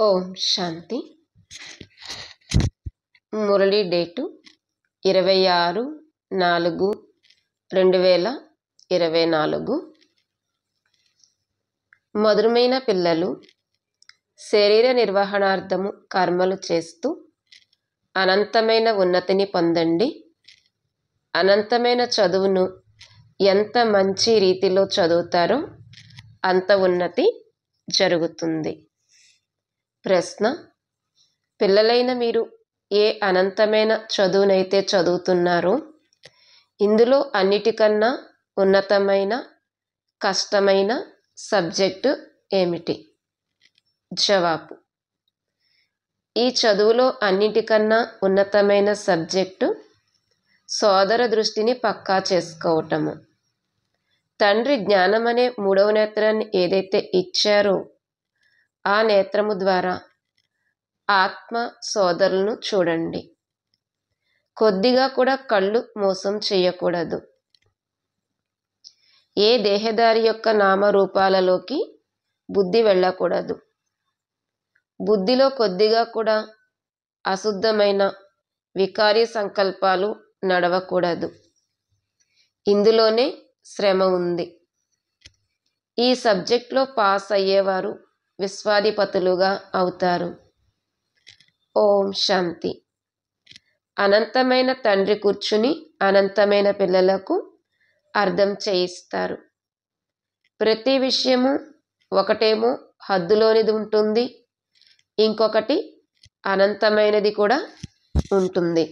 ఓం శాంతి. Murali date 26/4/2024. మధురమైన పిల్లలు, శరీర నిర్వహణార్థము కర్మలు చేస్తూ అనంతమైన ఉన్నతిని పొందండి. అనంతమైన చదువును ఎంత మంచి రీతిలో చదువుతారో అంత ఉన్నతి జరుగుతుంది. ప్రశ్న: పిల్లలైన మీరు ఏ అనంతమైన చదువునైతే చదువుతున్నారో ఇందులో అన్నిటికన్నా ఉన్నతమైన కష్టమైన సబ్జెక్టు ఏమిటి? జవాబు: ఈ చదువులో అన్నిటికన్నా ఉన్నతమైన సబ్జెక్టు సోదర దృష్టిని పక్కా చేసుకోవటము. తండ్రి జ్ఞానమనే 3వ నేత్రాన్ని ఏదైతే ఇచ్చారో ఆ నేత్రము ద్వారా ఆత్మ సోదరులను చూడండి. కొద్దిగా కూడా కళ్ళు మోసం చేయకూడదు. ఏ దేహదారి యొక్క నామరూపాలలోకి బుద్ధి వెళ్ళకూడదు. బుద్ధిలో కొద్దిగా కూడా అశుద్ధమైన వికారీ సంకల్పాలు నడవకూడదు. ఇందులోనే శ్రమ ఉంది. ఈ సబ్జెక్ట్లో పాస్ అయ్యేవారు విశ్వాధిపతులుగా అవుతారు. ఓం శాంతి. అనంతమైన తండ్రి కూర్చుని అనంతమైన పిల్లలకు అర్థం చేయిస్తారు. ప్రతి విషయము ఒకటేమో హద్దులోనిది ఉంటుంది, ఇంకొకటి అనంతమైనది కూడా ఉంటుంది.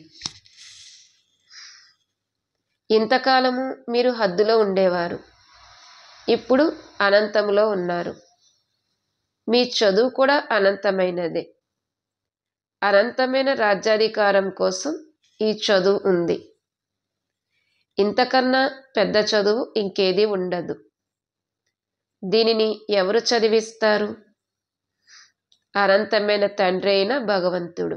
ఇంతకాలము మీరు హద్దులో ఉండేవారు, ఇప్పుడు అనంతములో ఉన్నారు. మీ చదువు కూడా అనంతమైనదే. అనంతమైన రాజ్యాధికారం కోసం ఈ చదువు ఉంది. ఇంతకన్నా పెద్ద చదువు ఇంకేది ఉండదు. దీనిని ఎవరు చదివిస్తారు? అనంతమైన తండ్రి అయిన భగవంతుడు.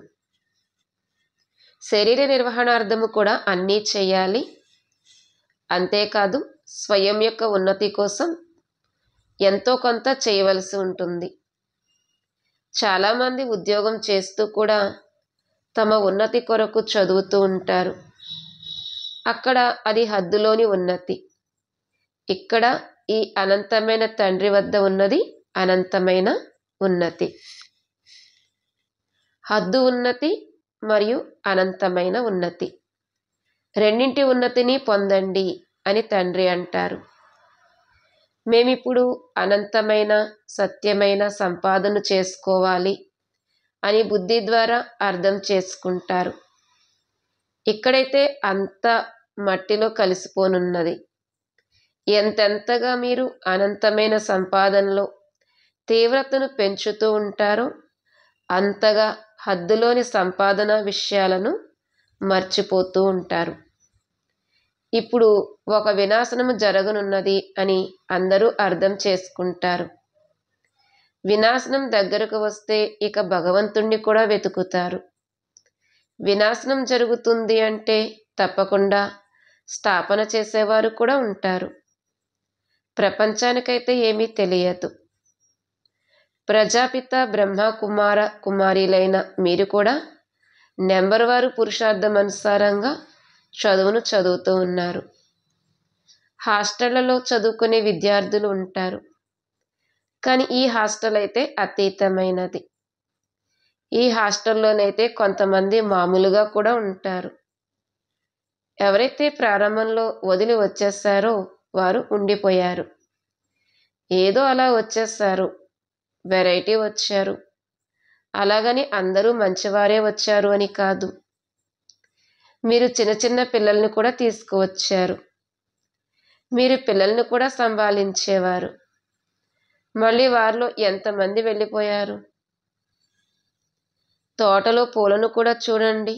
శరీర నిర్వహణార్థము కూడా అన్నీ చేయాలి. అంతేకాదు స్వయం యొక్క ఉన్నతి కోసం ఎంతో కొంత చేయవలసి ఉంటుంది. చాలామంది ఉద్యోగం చేస్తూ కూడా తమ ఉన్నతి కొరకు చదువుతూ ఉంటారు. అక్కడ అది హద్దులోని ఉన్నతి. ఇక్కడ ఈ అనంతమైన తండ్రి వద్ద ఉన్నది అనంతమైన ఉన్నతి. హద్దు ఉన్నతి మరియు అనంతమైన ఉన్నతి, రెండింటి ఉన్నతిని పొందండి అని తండ్రి అంటారు. మేమిప్పుడు అనంతమైన సత్యమైన సంపాదన చేసుకోవాలి అని బుద్ధి ద్వారా అర్థం చేసుకుంటారు. ఇక్కడైతే అంత మట్టిలో కలిసిపోనున్నది. ఎంతెంతగా మీరు అనంతమైన సంపాదనలో తీవ్రతను పెంచుతూ ఉంటారో అంతగా హద్దులోని సంపాదన విషయాలను మర్చిపోతూ ఉంటారు. ఇప్పుడు ఒక వినాశనము జరగనున్నది అని అందరూ అర్థం చేసుకుంటారు. వినాశనం దగ్గరకు వస్తే ఇక భగవంతుణ్ణి కూడా వెతుకుతారు. వినాశనం జరుగుతుంది అంటే తప్పకుండా స్థాపన చేసేవారు కూడా ఉంటారు. ప్రపంచానికైతే ఏమీ తెలియదు. ప్రజాపిత బ్రహ్మ కుమార కుమారీలైన మీరు కూడా నెంబర్ వారు పురుషార్థం అనుసారంగా చదువును చదువుతూ ఉన్నారు. హాస్టళ్లలో చదువుకునే విద్యార్థులు ఉంటారు. కానీ ఈ హాస్టల్ అయితే అతీతమైనది. ఈ హాస్టల్లోనైతే కొంతమంది మామూలుగా కూడా ఉంటారు. ఎవరైతే ప్రారంభంలో వదిలి వచ్చేసారో వారు ఉండిపోయారు. ఏదో అలా వచ్చేసారు, వెరైటీ వచ్చారు. అలాగని అందరూ మంచివారే వచ్చారు అని కాదు. మీరు చిన్న చిన్న పిల్లల్ని కూడా తీసుకువచ్చారు. మీరు పిల్లల్ని కూడా సంభాళించేవారు. మళ్ళీ వారిలో ఎంతమంది వెళ్ళిపోయారు? తోటలో పూలను కూడా చూడండి,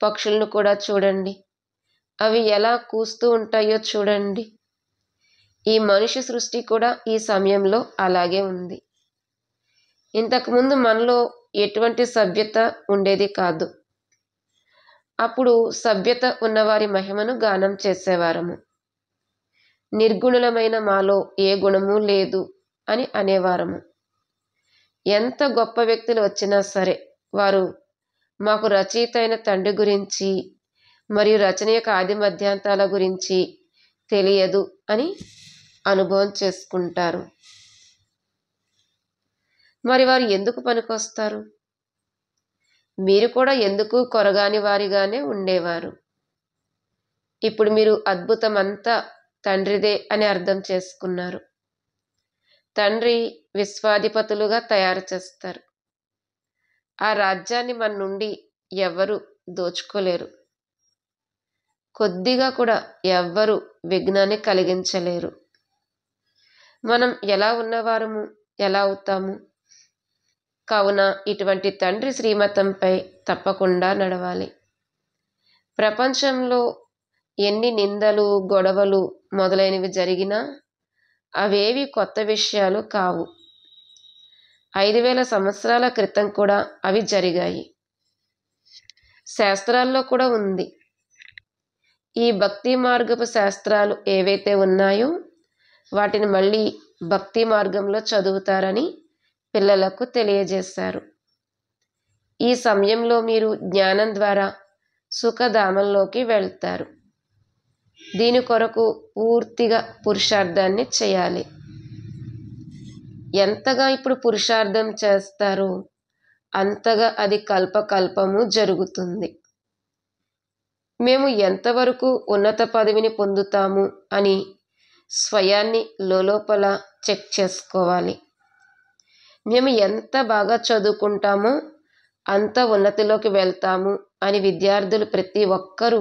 పక్షులను కూడా చూడండి. అవి ఎలా కూస్తూ ఉంటాయో చూడండి. ఈ మనిషి సృష్టి కూడా ఈ సమయంలో అలాగే ఉంది. ఇంతకుముందు మనలో ఎటువంటి సభ్యత ఉండేది కాదు. అప్పుడు సభ్యత ఉన్నవారి మహిమను గానం చేసేవారము. నిర్గుణులమైన మాలో ఏ గుణము లేదు అని అనేవారము. ఎంత గొప్ప వ్యక్తులు వచ్చినా సరే వారు మాకు రచయిత అయిన తండ్రి గురించి మరియు రచన యొక్క ఆది మధ్యాంతాల గురించి తెలియదు అని అనుభవం చేసుకుంటారు. మరి వారు ఎందుకు పనికొస్తారు? మీరు కూడా ఎందుకు కొరగాని వారిగానే ఉండేవారు. ఇప్పుడు మీరు అద్భుతం అంతా తండ్రిదే అని అర్థం చేసుకున్నారు. తండ్రి విశ్వాధిపతులుగా తయారు చేస్తారు. ఆ రాజ్యాన్ని మన నుండి ఎవ్వరు దోచుకోలేరు. కొద్దిగా కూడా ఎవ్వరు విఘ్నాన్ని కలిగించలేరు. మనం ఎలా ఉన్నవారము, ఎలా అవుతాము? కావున ఇటువంటి తండ్రి శ్రీమతంపై తప్పకుండా నడవాలి. ప్రపంచంలో ఎన్ని నిందలు, గొడవలు మొదలైనవి జరిగినా అవేవి కొత్త విషయాలు కావు. 5000 సంవత్సరాల క్రితం కూడా అవి జరిగాయి. శాస్త్రాల్లో కూడా ఉంది. ఈ భక్తి మార్గపు శాస్త్రాలు ఏవైతే ఉన్నాయో వాటిని మళ్ళీ భక్తి మార్గంలో చదువుతారని పిల్లలకు తెలియజేశారు. ఈ సమయంలో మీరు జ్ఞానం ద్వారా సుఖధామంలోకి వెళ్తారు. దీని కొరకు పూర్తిగా పురుషార్థాన్ని చేయాలి. ఎంతగా ఇప్పుడు పురుషార్థం చేస్తారో అంతగా అది కల్పకల్పము జరుగుతుంది. మేము ఎంతవరకు ఉన్నత పదవిని పొందుతాము అని స్వయాన్ని లోపల చెక్ చేసుకోవాలి. మేము ఎంత బాగా చదువుకుంటామో అంత ఉన్నతిలోకి వెళ్తాము అని విద్యార్థులు ప్రతి ఒక్కరూ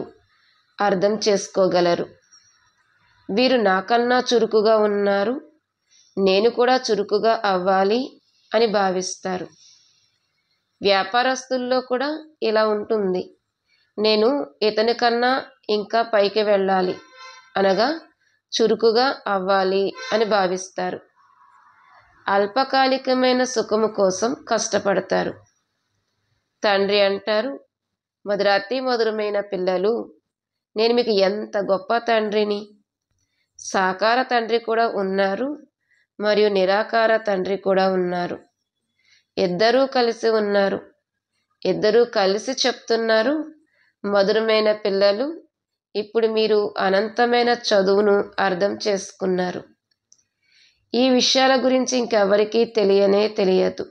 అర్థం చేసుకోగలరు. వీరు నాకన్నా చురుకుగా ఉన్నారు, నేను కూడా చురుకుగా అవ్వాలి అని భావిస్తారు. వ్యాపారస్తుల్లో కూడా ఇలా ఉంటుంది. నేను ఇతని కన్నా ఇంకా పైకి వెళ్ళాలి, అనగా చురుకుగా అవ్వాలి అని భావిస్తారు. అల్పకాలికమైన సుఖము కోసం కష్టపడతారు. తండ్రి అంటారు, మధురాతి మధురమైన పిల్లలు, నేను మీకు ఎంత గొప్ప తండ్రిని. సాకార తండ్రి కూడా ఉన్నారు మరియు నిరాకార తండ్రి కూడా ఉన్నారు. ఇద్దరూ కలిసి ఉన్నారు. ఇద్దరూ కలిసి చెప్తున్నారు, మధురమైన పిల్లలు, ఇప్పుడు మీరు అనంతమైన చదువును అర్థం చేసుకున్నారు. ఈ విషయాల గురించి ఇంకెవరికీ తెలియదు.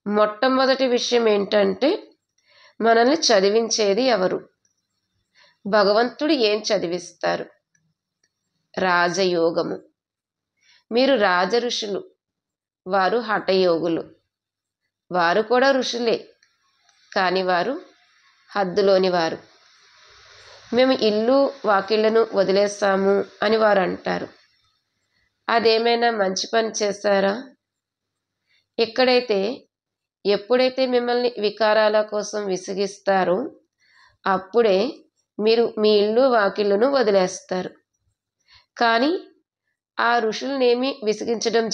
మొట్టమొదటి విషయం ఏంటంటే మనల్ని చదివించేది ఎవరు? భగవంతుడు ఏం చదివిస్తారు? రాజయోగము. మీరు రాజ ఋషులు, వారు హఠయోగులు. వారు కూడా ఋషులే, కానీ వారు హద్దులోని వారు. మేము ఇల్లు వాకిళ్లను వదిలేస్తాము అని వారు అంటారు. అదేమైనా మంచి పని చేశారా? ఎప్పుడైతే మిమ్మల్ని వికారాల కోసం విసిగిస్తారో అప్పుడే మీరు మీ ఇల్లు వాకిళ్లను వదిలేస్తారు. కానీ ఆ ఋషులనేమి విసిగించడం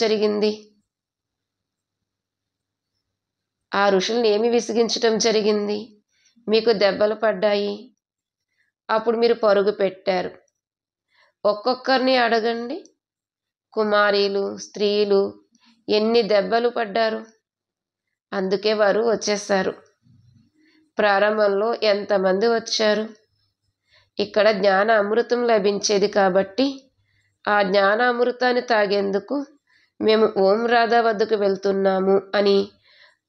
జరిగింది? మీకు దెబ్బలు పడ్డాయి. అప్పుడు మీరు పరుగు పెట్టారు. ఒక్కొక్కరిని అడగండి, కుమారీలు, స్త్రీలు ఎన్ని దెబ్బలు పడ్డారు? అందుకే వారు వచ్చేశారు. ప్రారంభంలో ఎంతమంది వచ్చారు? ఇక్కడ జ్ఞాన అమృతం లభించేది కాబట్టి ఆ జ్ఞాన అమృతాన్ని తాగేందుకు మేము ఓం రాధా వద్దకు వెళ్తున్నాము అని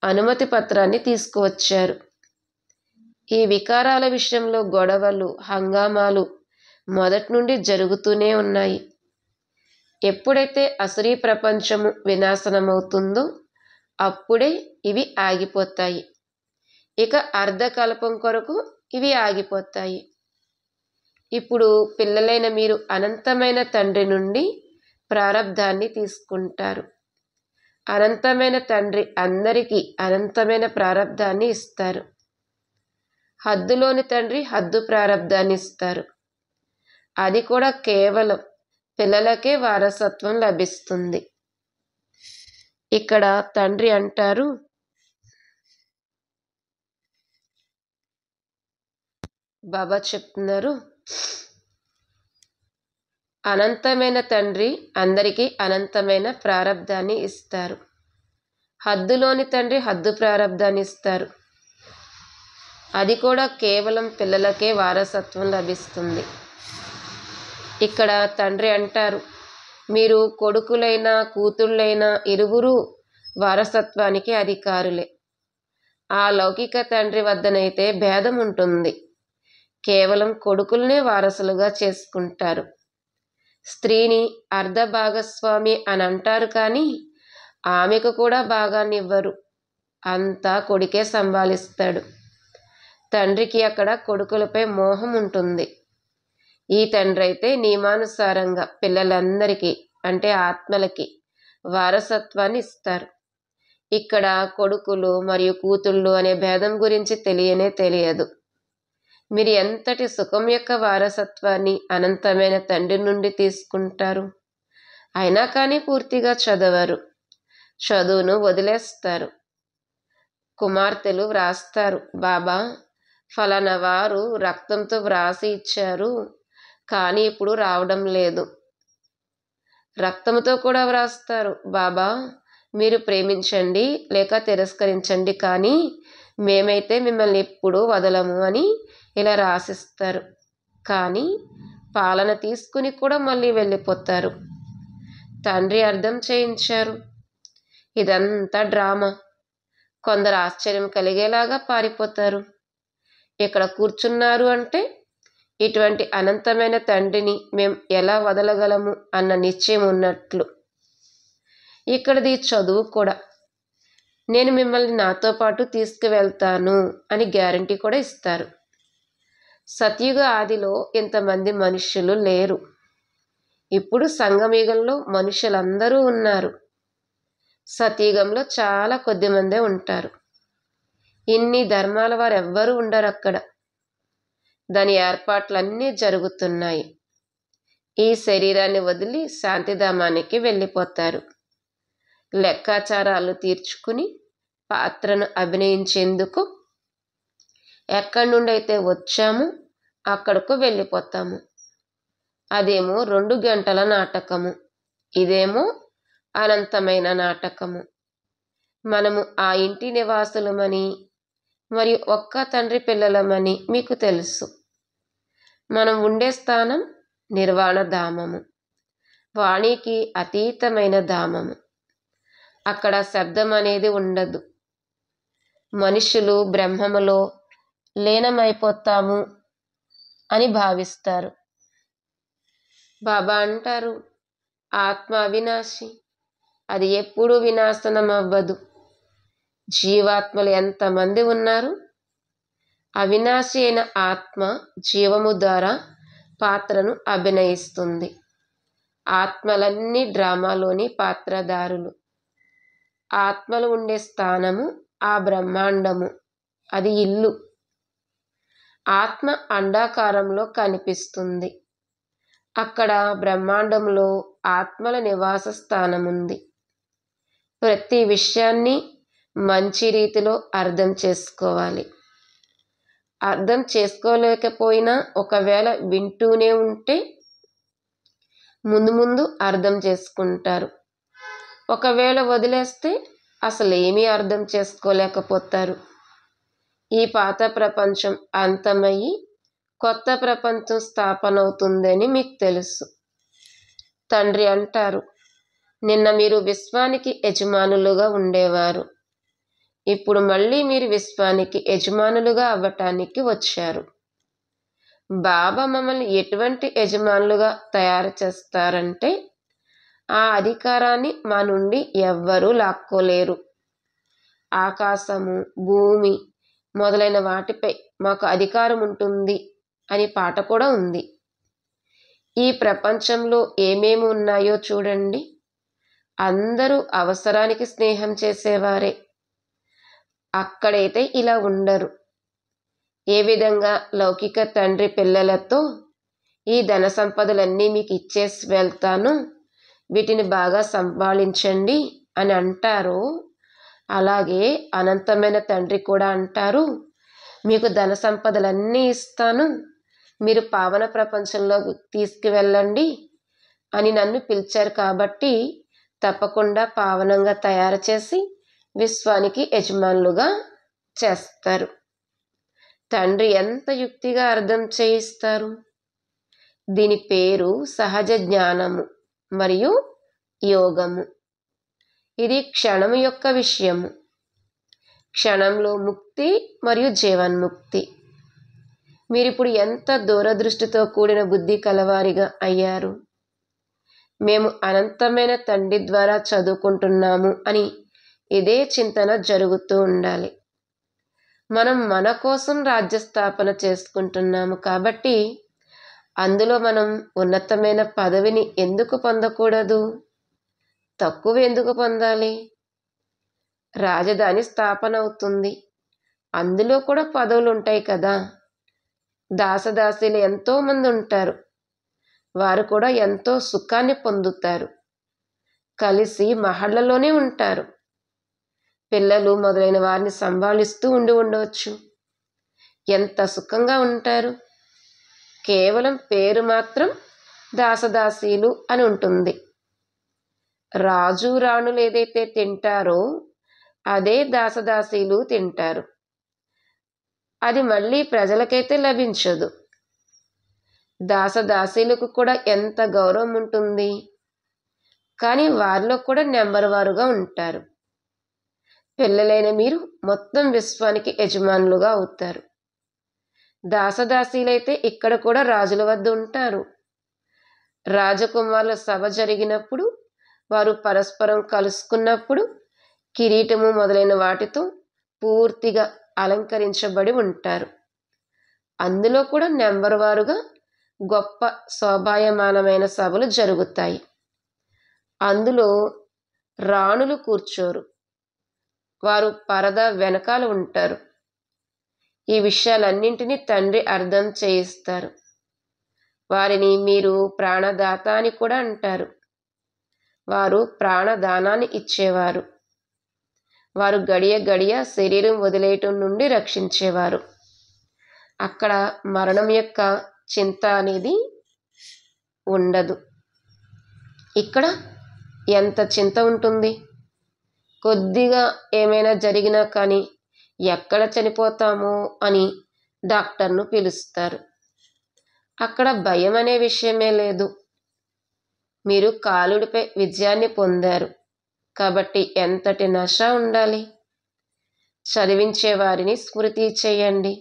అనుమతి పత్రాన్ని తీసుకువచ్చారు. ఈ వికారాల విషయంలో గొడవలు, హంగామాలు మొదటి నుండి జరుగుతూనే ఉన్నాయి. ఎప్పుడైతే అసురీ ప్రపంచము వినాశనమవుతుందో అప్పుడే ఇవి ఆగిపోతాయి. ఇక అర్ధకల్పం కొరకు ఇవి ఆగిపోతాయి. ఇప్పుడు పిల్లలైన మీరు అనంతమైన తండ్రి నుండి ప్రారబ్ధాన్ని తీసుకుంటారు. అనంతమైన తండ్రి అందరికీ అనంతమైన ప్రారబ్ధాన్ని ఇస్తారు. హద్దులోని తండ్రి హద్దు ప్రారబ్ధాన్ని ఇస్తారు. అది కూడా కేవలం పిల్లలకే వారసత్వం లభిస్తుంది. ఇక్కడ తండ్రి అంటారు, బాబా చెప్తున్నారు, అనంతమైన తండ్రి అందరికీ అనంతమైన ప్రారబ్ధాన్ని ఇస్తారు. హద్దులోని తండ్రి హద్దు ప్రారంధాన్ని ఇస్తారు. అది కూడా కేవలం పిల్లలకే వారసత్వం లభిస్తుంది. ఇక్కడ తండ్రి అంటారు, మీరు కొడుకులైనా కూతుళ్ళైనా ఇరువురు వారసత్వానికి అధికారులే. ఆ లౌకిక తండ్రి వద్దనైతే భేదం ఉంటుంది. కేవలం కొడుకుల్నే వారసులుగా చేసుకుంటారు. స్త్రీని అర్ధ భాగస్వామి అని అంటారు, కానీ ఆమెకు కూడా భాగాన్నివ్వరు. అంతా కొడుకే సంభాళిస్తాడు. తండ్రికి అక్కడ కొడుకులపై మోహం ఉంటుంది. ఈ తండ్రి అయితే నియమానుసారంగా పిల్లలందరికీ అంటే ఆత్మలకి వారసత్వాన్ని ఇస్తారు. ఇక్కడ కొడుకులు మరియు కూతుళ్ళు అనే భేదం గురించి తెలియదు. మీరు ఎంతటి సుఖం యొక్క వారసత్వాన్ని అనంతమైన తండ్రి నుండి తీసుకుంటారు. అయినా కానీ పూర్తిగా చదవరు, చదువును వదిలేస్తారు. కుమార్తెలు వ్రాస్తారు, బాబా ఫలానా వారు రక్తంతో వ్రాసి ఇచ్చారు, కానీ ఇప్పుడు రావడం లేదు. రక్తంతో కూడా వ్రాస్తారు, బాబా మీరు ప్రేమించండి లేక తిరస్కరించండి, కానీ మేమైతే మిమ్మల్ని ఎప్పుడూ వదలము అని ఇలా రాసిస్తారు. కానీ పాలన తీసుకుని కూడా మళ్ళీ వెళ్ళిపోతారు. తండ్రి అర్థం చేయించారు, ఇదంతా డ్రామా. కొందరు ఆశ్చర్యం కలిగేలాగా పారిపోతారు. ఇక్కడ కూర్చున్నారు అంటే ఇటువంటి అనంతమైన తండ్రిని మేం ఎలా వదలగలము అన్న నిశ్చయం ఉన్నట్లు. ఇక్కడది చదువు కూడా. నేను మిమ్మల్ని నాతో పాటు తీసుకువెళ్తాను అని గ్యారంటీ కూడా ఇస్తారు. సత్యుగ ఆదిలో ఇంతమంది మనుష్యులు లేరు. ఇప్పుడు సంగమయుగంలో మనుషులందరూ ఉన్నారు. సత్యుగంలో చాలా కొద్ది మందే ఉంటారు. ఇన్ని ధర్మాల వారు ఎవ్వరూ ఉండరు అక్కడ. దాని ఏర్పాట్లన్నీ జరుగుతున్నాయి. ఈ శరీరాన్ని వదిలి శాంతిధామానికి వెళ్ళిపోతారు. లెక్కాచారాలు తీర్చుకుని పాత్రను అభినయించేందుకు ఎక్కడి నుండి అయితే వచ్చామో అక్కడకు వెళ్ళిపోతాము. అదేమో 2 గంటల నాటకము, ఇదేమో అనంతమైన నాటకము. మనము ఆ ఇంటి నివాసులమని మరియు ఒక్క తండ్రి పిల్లలమని మీకు తెలుసు. మనం ఉండే స్థానం నిర్వాణ ధామము, వాణికి అతీతమైన ధామము. అక్కడ శబ్దం అనేది ఉండదు. మనుషులు బ్రహ్మములో లీనమైపోతాము అని భావిస్తారు. బాబా అంటారు, ఆత్మ అవినాశి, అది ఎప్పుడూ వినాశనం అవ్వదు. జీవాత్మలు ఎంతమంది ఉన్నారు? అవినాశి అయిన ఆత్మ జీవము ద్వారా పాత్రను అభినయిస్తుంది. ఆత్మలన్నీ డ్రామాలోని పాత్రధారులు. ఆత్మలు ఉండే స్థానము ఆ బ్రహ్మాండము, అది ఇల్లు. ఆత్మ అండాకారంలో కనిపిస్తుంది. అక్కడ బ్రహ్మాండంలో ఆత్మల నివాస స్థానముంది. ప్రతి విషయాన్ని మంచి రీతిలో అర్థం చేసుకోవాలి. అర్థం చేసుకోలేకపోయినా ఒకవేళ వింటూనే ఉంటే ముందు అర్థం చేసుకుంటారు. ఒకవేళ వదిలేస్తే అసలు ఏమీ అర్థం చేసుకోలేకపోతారు. ఈ పాత ప్రపంచం అంతమయ్యి కొత్త ప్రపంచం స్థాపన అవుతుందని మీకు తెలుసు. తండ్రి అంటారు, నిన్న మీరు విశ్వానికి యజమానులుగా ఉండేవారు. ఇప్పుడు మళ్ళీ మీరు విశ్వానికి యజమానులుగా అవ్వటానికి వచ్చారు. బాబా మమ్మల్ని ఎటువంటి యజమానులుగా తయారు చేస్తారంటే ఆ అధికారాన్ని మా నుండి ఎవ్వరూ లాక్కోలేరు. ఆకాశము, భూమి మొదలైన వాటిపై మాకు అధికారం ఉంటుంది అని పాట కూడా ఉంది. ఈ ప్రపంచంలో ఏమేమి ఉన్నాయో చూడండి. అందరూ అవసరానికి స్నేహం చేసేవారే. అక్కడైతే ఇలా ఉండరు. ఏ విధంగా లౌకిక తండ్రి పిల్లలతో ఈ ధన సంపదలన్నీ మీకు ఇచ్చేసి వెళ్తాను, వీటిని బాగా సంభాళించండి అని అంటారో, అలాగే అనంతమైన తండ్రి కూడా అంటారు, మీకు ధన సంపదలన్నీ ఇస్తాను, మీరు పావన ప్రపంచంలో తీసుకువెళ్ళండి అని నన్ను పిలిచారు కాబట్టి తప్పకుండా పావనంగా తయారు చేసి విశ్వానికి యజమానులుగా చేస్తారు. తండ్రి ఎంత యుక్తిగా అర్థం చేయిస్తారు. దీని పేరు సహజ జ్ఞానము మరియు యోగము. ఇది క్షణము యొక్క విషయము. క్షణంలో ముక్తి మరియు జీవన్ముక్తి. మీరిప్పుడు ఎంత దూరదృష్టితో కూడిన బుద్ధి కలవారిగా అయ్యారు. మేము అనంతమైన తండ్రి ద్వారా చదువుకుంటున్నాము అని ఇదే చింతన జరుగుతూ ఉండాలి. మనం మన కోసం రాజ్యస్థాపన చేసుకుంటున్నాము కాబట్టి అందులో మనం ఉన్నతమైన పదవిని ఎందుకు పొందకూడదు? తక్కువ ఎందుకు పొందాలి? రాజధాని స్థాపన అవుతుంది, అందులో కూడా పదవులు ఉంటాయి కదా. దాసదాసీలు ఎంతోమంది ఉంటారు, వారు కూడా ఎంతో సుఖాన్ని పొందుతారు. కలిసి మహళ్ళలోనే ఉంటారు. పిల్లలు మొదలైన వారిని సంభాళిస్తూ ఉండవచ్చు. ఎంత సుఖంగా ఉంటారు. కేవలం పేరు మాత్రం దాసదాసీలు అని ఉంటుంది. రాజు రాణులు ఏదైతే తింటారో అదే దాసదాసీలు తింటారు. అది మళ్ళీ ప్రజలకైతే లభించదు. దాసదాసీలకు కూడా ఎంత గౌరవం ఉంటుంది, కానీ వారిలో కూడా నెంబర్ వారుగా ఉంటారు. పిల్లలైన మీరు మొత్తం విశ్వానికి యజమానులుగా అవుతారు. దాసదాసీలైతే ఇక్కడ కూడా రాజుల వద్ద ఉంటారు. రాజకుమారుల సభ జరిగినప్పుడు వారు పరస్పరం కలుసుకున్నప్పుడు కిరీటము మొదలైన వాటితో పూర్తిగా అలంకరించబడి ఉంటారు. అందులో కూడా నెంబర్ వారుగా గొప్ప శోభాయమానమైన సభలు జరుగుతాయి. అందులో రాణులు కూర్చోరు, వారు పరదా వెనకాల ఉంటారు. ఈ విషయాలన్నింటినీ తండ్రి అర్థం చేయిస్తారు. వారిని మీరు ప్రాణదాత అని కూడా అంటారు. వారు ప్రాణదానాన్ని ఇచ్చేవారు. వారు గడియ గడియ శరీరం వదిలేయటం నుండి రక్షించేవారు. అక్కడ మరణం యొక్క చింత అనేది ఉండదు. ఇక్కడ ఎంత చింత ఉంటుంది. కొద్దిగా ఏమైనా జరిగినా కానీ ఎక్కడ చనిపోతామో అని డాక్టర్ను పిలుస్తారు. అక్కడ భయం అనే విషయమే లేదు. మీరు కాలుడిపై విజయాన్ని పొందారు కాబట్టి ఎంతటి నష ఉండాలి. చదివించే వారిని స్మృతి చేయండి,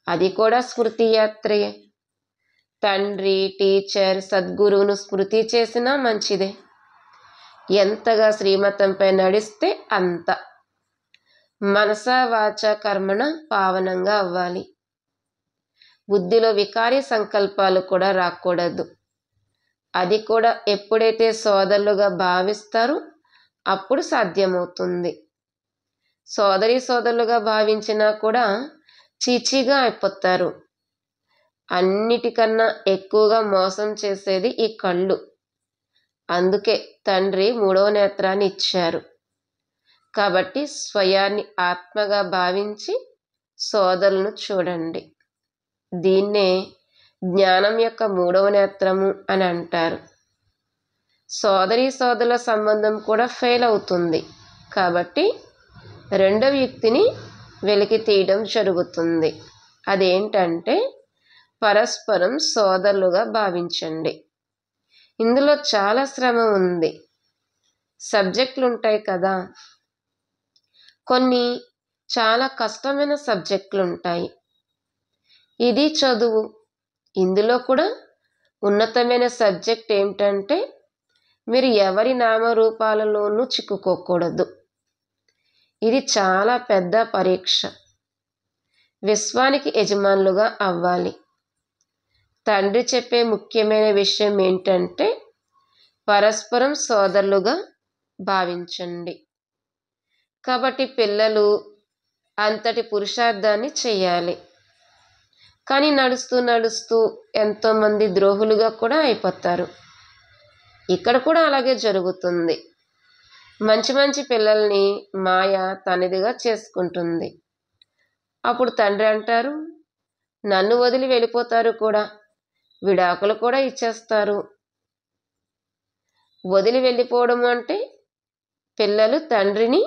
అది కూడా స్మృతి యాత్రయే. తండ్రి, టీచర్, సద్గురువును స్మృతి చేసినా మంచిదే. ఎంతగా శ్రీమతంపై నడిస్తే అంత. మనస వాచ కర్మణ పావనంగా అవ్వాలి. బుద్ధిలో వికారి సంకల్పాలు కూడా రాకూడదు. అది కూడా ఎప్పుడైతే సోదరులుగా భావిస్తారో అప్పుడు సాధ్యమవుతుంది. సోదరి సోదరులుగా భావించినా కూడా చీచీగా అయిపోతారు. అన్నిటికన్నా ఎక్కువగా మోసం చేసేది ఈ కళ్ళు. అందుకే తండ్రి 3వ నేత్రాన్ని ఇచ్చారు. కాబట్టి స్వయాన్ని ఆత్మగా భావించి సోదరులను చూడండి. దీన్నే జ్ఞానం యొక్క 3వ నేత్రము అని అంటారు. సోదరి సోదరుల సంబంధం కూడా ఫెయిల్ అవుతుంది కాబట్టి రెండవ యుక్తిని వెలికి తీయడం జరుగుతుంది. అదేంటంటే పరస్పరం సోదరులుగా భావించండి. ఇందులో చాలా శ్రమ ఉంది. సబ్జెక్టులు ఉంటాయి కదా, కొన్ని చాలా కష్టమైన సబ్జెక్టులు ఉంటాయి. ఇది చదువు. ఇందులో కూడా ఉన్నతమైన సబ్జెక్ట్ ఏమిటంటే మీరు ఎవరి నామరూపాలలోనూ చిక్కుకోకూడదు. ఇది చాలా పెద్ద పరీక్ష. విశ్వానికి యజమానులుగా అవ్వాలి. తండ్రి చెప్పే ముఖ్యమైన విషయం ఏంటంటే పరస్పరం సోదరులుగా భావించండి. కాబట్టి పిల్లలు అంతటి పురుషార్థాన్ని చెయ్యాలి. కానీ నడుస్తూ నడుస్తూ ఎంతోమంది ద్రోహులుగా కూడా అయిపోతారు. ఇక్కడ కూడా అలాగే జరుగుతుంది. మంచి మంచి పిల్లల్ని మాయ తనదిగా చేసుకుంటుంది. అప్పుడు తండ్రి అంటారు, నన్ను వదిలి వెళ్ళిపోతారు కూడా, విడాకులు కూడా ఇచ్చేస్తారు. వదిలి వెళ్ళిపోవడం అంటే పిల్లలు తండ్రిని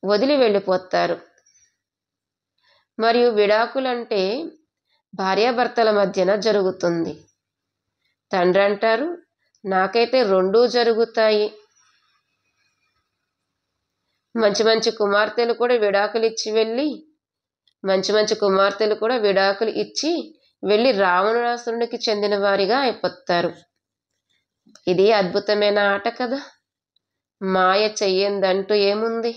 వదిలి వెళ్ళిపోతారు. మరియు విడాకులంటే భార్యాభర్తల మధ్యన జరుగుతుంది. తండ్రి అంటారు, నాకైతే రెండూ జరుగుతాయి. మంచి మంచి కుమార్తెలు కూడా విడాకులు ఇచ్చి వెళ్ళి రావణాసురునికి చెందిన వారిగా అయిపోతారు. ఇది అద్భుతమైన ఆట కదా. మాయ చెయ్యందంటూ ఏముంది?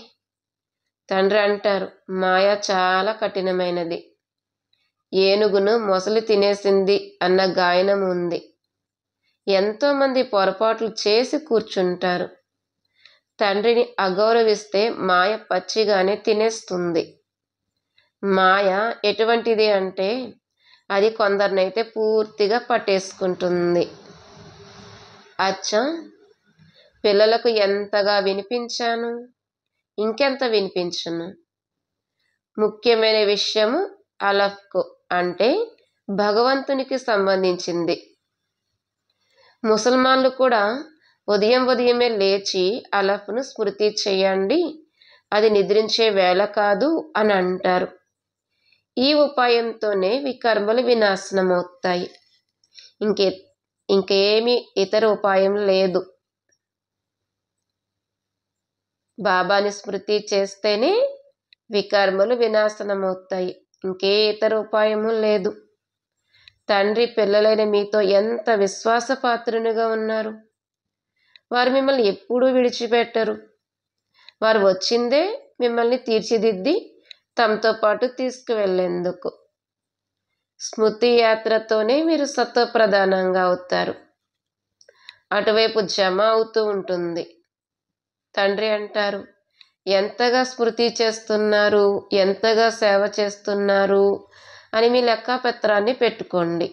తండ్రి అంటారు, మాయ చాలా కఠినమైనది. ఏనుగును మొసలి తినేసింది అన్న గాయనం ఉంది. ఎంతోమంది పొరపాట్లు చేసి కూర్చుంటారు. తండ్రిని అగౌరవిస్తే మాయ పచ్చిగానే తినేస్తుంది. మాయ ఎటువంటిది అంటే అది కొందరినైతే పూర్తిగా పట్టేసుకుంటుంది. అచ్చా, పిల్లలకు ఎంతగా వినిపించాను, ఇంకెంత వినిపించను. ముఖ్యమైన విషయము అలఫ్కు అంటే భగవంతునికి సంబంధించింది. ముసల్మాన్లు కూడా ఉదయమే లేచి అలఫ్ను స్మృతి చేయండి, అది నిద్రించే వేళ కాదు అని అంటారు. ఈ ఉపాయంతోనే వికర్మలు వినాశనమవుతాయి. ఇంకేమీ ఇతర ఉపాయం లేదు. బాబాని స్మృతి చేస్తేనే వికర్మలు వినాశనమవుతాయి. ఇంకే ఇతర ఉపాయము లేదు. తండ్రి పిల్లలైన మీతో ఎంత విశ్వాసపాత్రునిగా ఉన్నారు. వారు మిమ్మల్ని ఎప్పుడూ విడిచిపెట్టరు. వారు వచ్చిందే మిమ్మల్ని తీర్చిదిద్ది తమతో పాటు తీసుకువెళ్ళేందుకు. స్మృతి యాత్రతోనే మీరు సత్వప్రధానంగా అవుతారు. అటువైపు జమ అవుతూ ఉంటుంది. తండ్రి అంటారు, ఎంతగా స్మృతి చేస్తున్నారు, ఎంతగా సేవ చేస్తున్నారు అని మీ లెక్కపత్రాన్ని పెట్టుకోండి.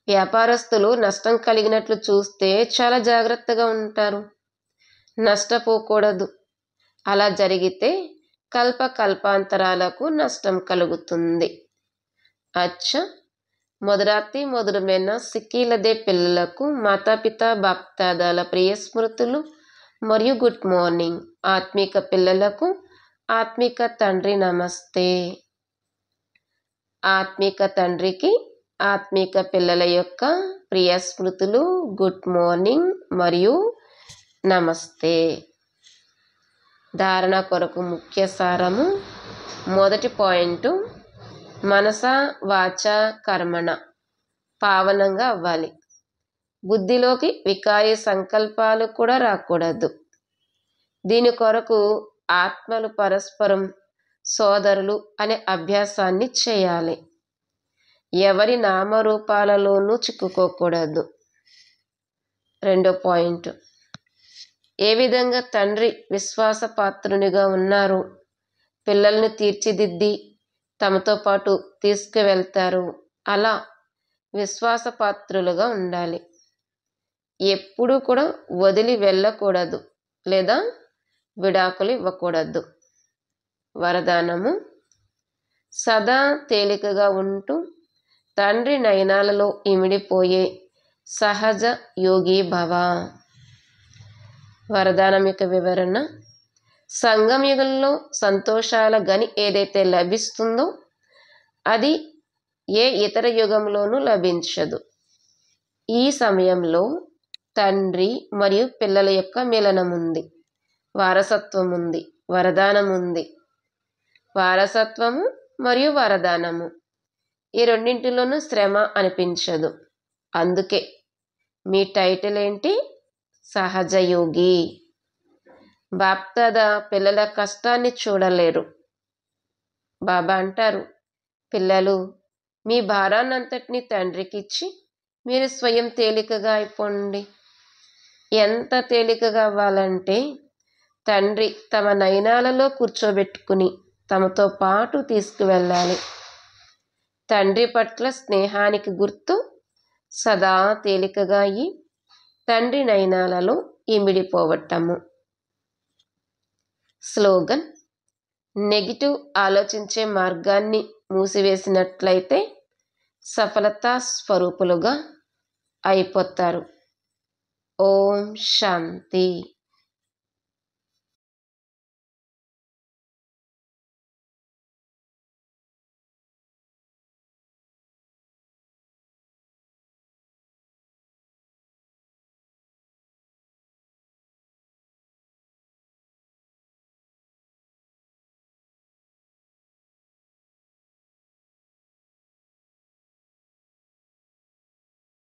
వ్యాపారస్తులు నష్టం కలిగినట్లు చూస్తే చాలా జాగ్రత్తగా ఉంటారు. నష్టపోకూడదు. అలా జరిగితే కల్పాంతరాలకు నష్టం కలుగుతుంది. అచ్చా, మొదలైన సిక్కీలదే పిల్లలకు మాతాపిత బాప్దాదాల ప్రియ స్మృతులు మరియు గుడ్ మార్నింగ్. ఆత్మిక పిల్లలకు ఆత్మిక తండ్రి నమస్తే. ఆత్మిక తండ్రికి ఆత్మిక పిల్లల యొక్క ప్రియ స్మృతులు, గుడ్ మార్నింగ్ మరియు నమస్తే. ధారణ కొరకు ముఖ్య సారము. మొదటి పాయింట్, మనస వాచ కర్మణ పావనంగా అవ్వాలి. బుద్ధిలోకి వికారి సంకల్పాలు కూడా రాకూడదు. దీని కొరకు ఆత్మలు పరస్పరం సోదరులు అనే అభ్యాసాన్ని చేయాలి. ఎవరి నామరూపాలలోనూ చిక్కుకోకూడదు. రెండో పాయింట్, ఏ విధంగా తండ్రి విశ్వాసపాత్రునిగా ఉన్నారు, పిల్లల్ని తీర్చిదిద్ది తమతో పాటు తీసుకువెళ్తారు, అలా విశ్వాసపాత్రులుగా ఉండాలి. ఎప్పుడూ కూడా వదిలి వెళ్ళకూడదు లేదా విడాకులు ఇవ్వకూడదు. వరదానము, సదా తేలికగా ఉంటూ తండ్రి నయనాలలో ఇమిడిపోయే సహజ యోగి భవ. వరదానం యొక్క వివరణ, సంగమ యుగంలో సంతోషాల గని ఏదైతే లభిస్తుందో అది ఏ ఇతర యుగంలోనూ లభించదు. ఈ సమయంలో తండ్రి మరియు పిల్లల యొక్క మిలనం ఉంది, వారసత్వం ఉంది, వరదానం ఉంది. వారసత్వము మరియు వరదానము ఈ రెండింటిలోనూ శ్రమ అనిపించదు. అందుకే మీ టైటిల్ ఏంటి? సహజయోగి. బాప్దాదా పిల్లల కష్టాన్ని చూడలేరు. బాబా అంటారు, పిల్లలు మీ భారాన్నంతటినీ తండ్రికి ఇచ్చి మీరు స్వయం తేలికగా అయిపోండి. ఎంత తేలికగా అవ్వాలంటే తండ్రి తమ నయనాలలో కూర్చోబెట్టుకుని తమతో పాటు తీసుకువెళ్ళాలి. తండ్రి పట్ల స్నేహానికి గుర్తు సదా తేలికగా అయ్యి తండ్రి నయనాలలో ఇమిడిపోవటము. స్లోగన్, నెగిటివ్ ఆలోచించే మార్గాన్ని మూసివేసినట్లయితే సఫలతా స్వరూపులుగా అయిపోతారు. ఓం శాంతి.